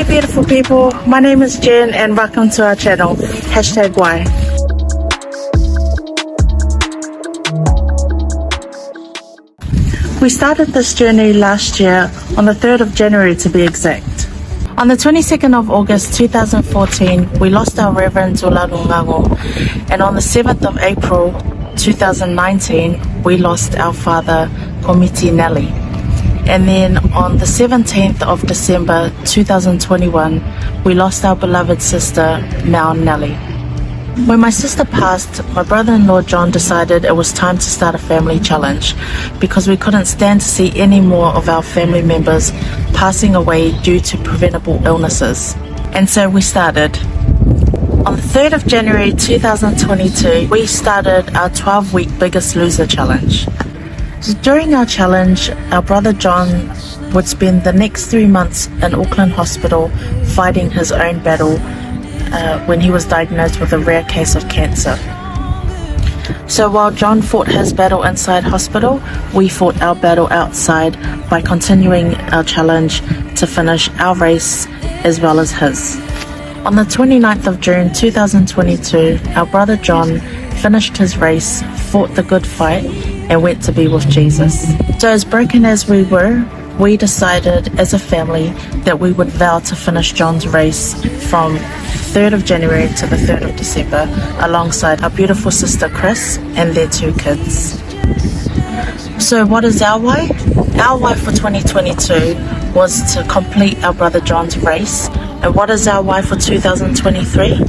Hey beautiful people, my name is Jen and welcome to our channel, #Y. We started this journey last year on the 3rd of January to be exact. On the 22nd of August 2014, we lost our Reverend Tularu Ngago, and on the 7th of April 2019, we lost our father, Komiti Nelly. And then on the 17th of December 2021, we lost our beloved sister, Mal Nelly. When my sister passed, my brother-in-law John decided it was time to start a family challenge because we couldn't stand to see any more of our family members passing away due to preventable illnesses. And so we started. On the 3rd of January 2022, we started our 12-week Biggest Loser Challenge. During our challenge, our brother John would spend the next 3 months in Auckland Hospital fighting his own battle when he was diagnosed with a rare case of cancer. So while John fought his battle inside hospital, we fought our battle outside by continuing our challenge to finish our race as well as his. On the 29th of June 2022, our brother John finished his race, fought the good fight, and went to be with Jesus. So as broken as we were, we decided as a family that we would vow to finish John's race from 3rd of January to the 3rd of December alongside our beautiful sister Chris and their 2 kids. So what is our why? Our why for 2022 was to complete our brother John's race. And what is our why for 2023?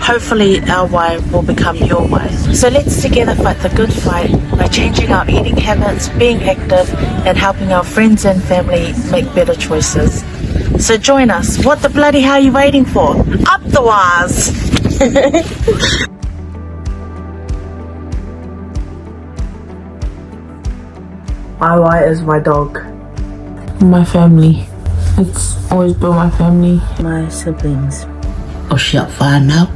Hopefully our why will become your why. So let's together fight the good fight by changing our eating habits, being active, and helping our friends and family make better choices. So join us. What the bloody hell are you waiting for? Up the wires! My why is my dog. My family. It's always been my family. My siblings. Whanau.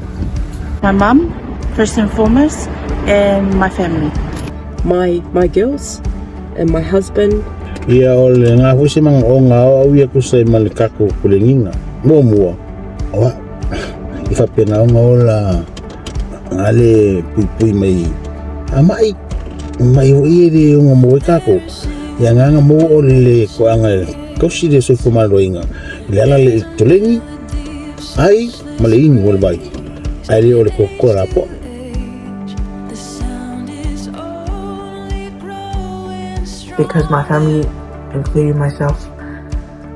My mum, first and foremost, and my family. My girls and my husband. Ia ole ngā husi mga o ngā au ia kusai malikako kulenginga. Mua. Oa, i whapena o ngā ola ngale pui mai. Mai o iere o ngā moe kako. Ia nganga mo o le ko anga kausi le soifo maroinga. Le ala le tolengi. Ai, male ingi o le bai. Ai le o le kokora po. Because my family, including myself,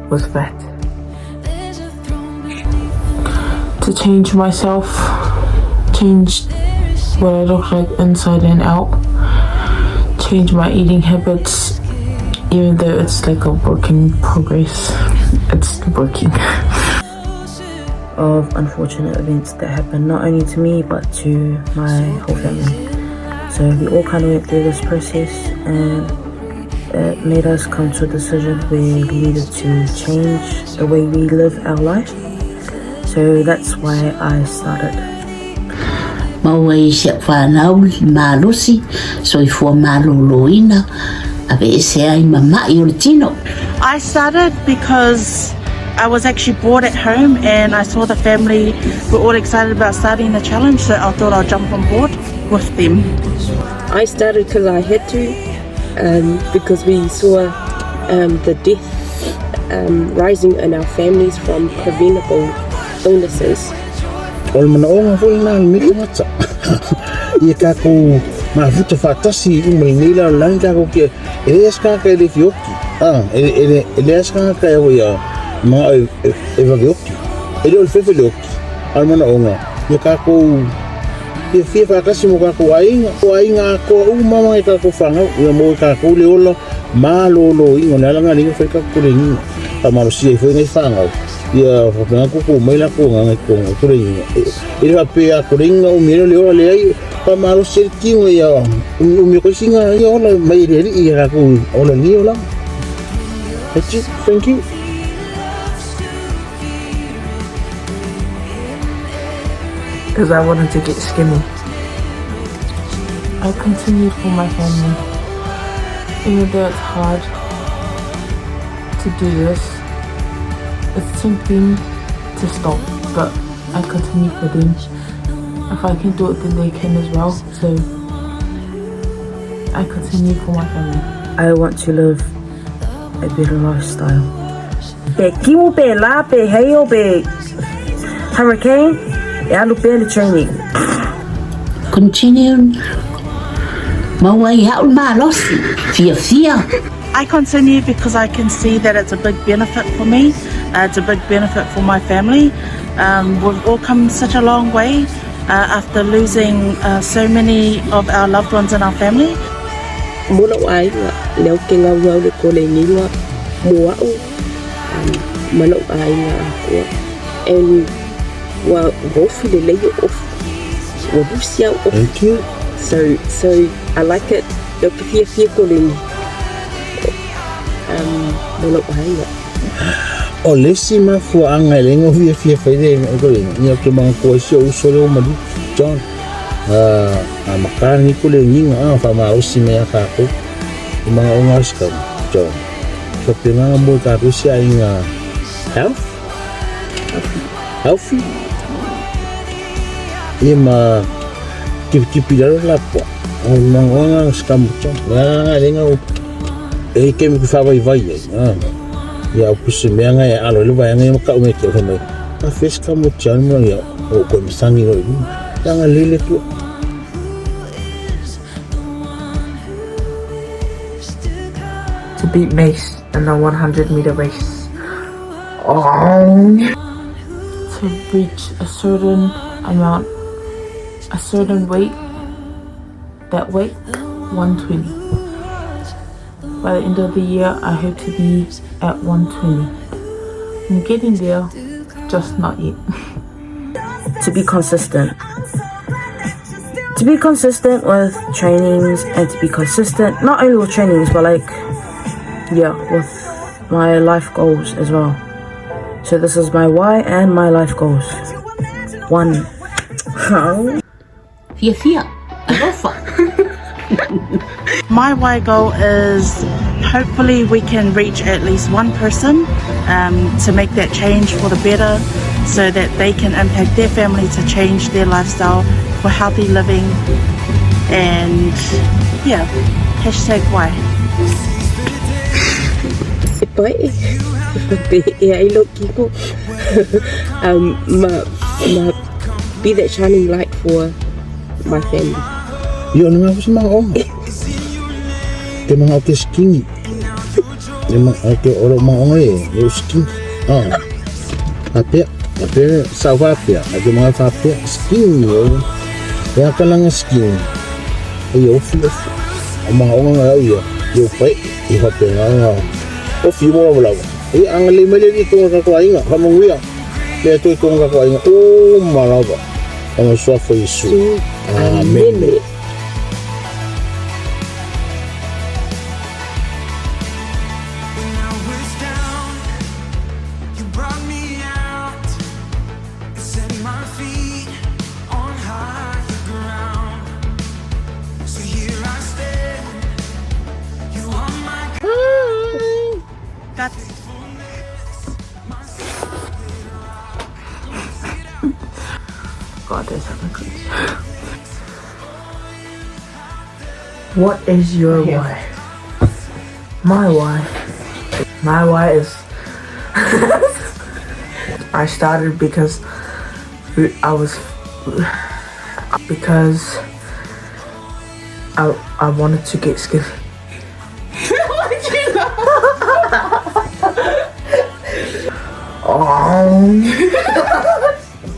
was fat. To change myself, change what I look like inside and out, change my eating habits, even though it's like a work in progress, it's working. Of unfortunate events that happened not only to me but to my whole family. So we all kind of went through this process and it made us come to a decision where we needed to change the way we live our life. So that's why I started. Mawai se whanau malusi, soifua maloloina, ave se ai mamai o le tino. I started because I was actually bored at home and I saw the family were all excited about starting the challenge, so I thought I'd jump on board with them. I started because I had to, because we saw the death rising in our families from preventable illnesses. Ol mana o ngā fwoi nā miki ngata. Ia kako ngā futa whātasi umai nila o langi kako kia. Ele askaka ele fioki. Ele askaka e o ia mga e wavioki. Ele o le fefe leoki. Al mana o ngā. Ia kako ia fia whātasi mo kako ainga. O ainga ko umama e kako whangau. Ia mo e kako le ola mālolo ingo. Nā langa ringa whaika kore inga. Ta marosia i whainga i whangau. Ia whapena kuku mai la ko ngai ko kore inga. Ele hape a kore inga o mero le ola le ai. Pa maro se kingo ia umi ko singa ia ola mai le ia kako ola ni ola. That's it. Thank you. Because I wanted to get skinny. I continued for my family. Even though it's hard to do this, it's tempting to stop, but I continue for them. If I can do it, then they can as well. So I continue for my family. I want to live a better lifestyle. Pe kimu pe la pe heyo pe hurricane e alu pe le training. Continue. Mawai hau malosi. Fia. I continue because I can see that it's a big benefit for me. It's a big benefit for my family. We've all come such a long way after losing so many of our loved ones in our family. Mula ai nga leo ke ngau ngau le ko le nginga mua u mana ai nga ko and wa bofi le lei of wa busia of. Thank you. So I like it. Leo ke fia ko le mula ai nga O lesi ma fua anga le ngo fia fai de ko le ni ke mang ko so solo madu John makani ko le nginga fa ma o si me ka ko mga ongas ka John so pinanga mo ka Rusia inga healthy ima kipi daro la po mga ongas ka mo John nga lenga e ke mi fa vai ya pusi me nga ya alo le vai nga ka o me ke fa mai a fiska mo John mo ya o ko mi sangi no yang lele tu To beat Mace in the 100-meter race. To reach a certain amount, a certain weight, that weight, 120. By the end of the year, I hope to be at 120. I'm getting there, just not yet. To be consistent. To be consistent with trainings and to be consistent, not only with trainings, but with my life goals as well. So this is my why and my life goals. 1. Fia. Alofa. My why goal is hopefully we can reach at least one person to make that change for the better, so that they can impact their family to change their lifestyle for healthy living. And yeah, #why. Be that shining light for my family. yo nga ko mga om ke mga ke skinny ke oro mga ong yo skin Ape sa wapia, ada mga wapia skin yo. Kaya ka lang skin. Ayo feel. Ang mga nga yo pai, ihape nga. O fi mo wala. Ang lima dito nga ko ay nga, kamong wiya. Kaya to ko nga ko ay nga. Oh malaba. Ang so for Yesu. Amen. God, there's something crazy. What is your why? My why? My why is I started because I wanted to get skinny.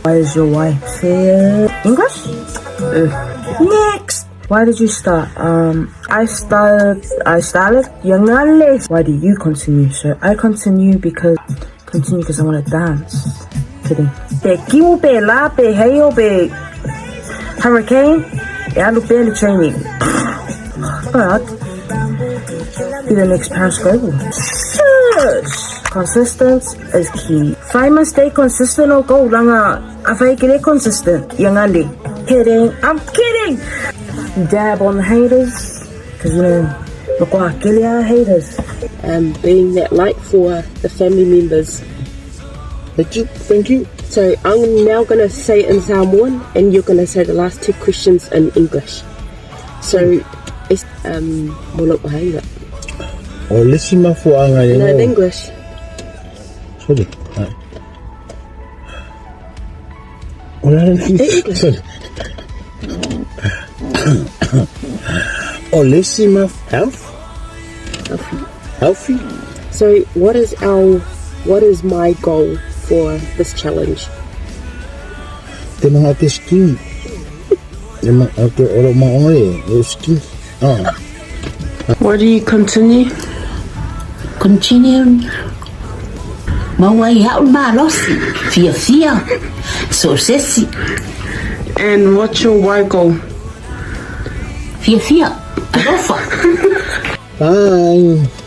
Why is your why? Say English? Next. Why did you start? I started young and late. Why do you continue? So I continue because I want to dance. Kidding. Pe kimu pe la pe heyo pe hurricane. I look barely training. But be the next Paris Global. Consistent is key. If I must stay consistent or go langa, if I get consistent, young Ali. Kidding. I'm kidding. Dab on the haters, because look what kill your haters. Being that light for the family members Thank you. So I'm now going to say it in Samoan, and you're going to say the last two questions in English. So, it's molok hainga. O lesi mafuanga No, in yengo. English. Sorry. Sorry. O lesi maf healthy. So, what is my goal for this challenge? Te mga te ski. Te mga te oro maonge. E ski. Why do you continue? Continue. Mawai hau malosi. Fia. So sesi. And what's your why goal? Fia. Arofa. Bye.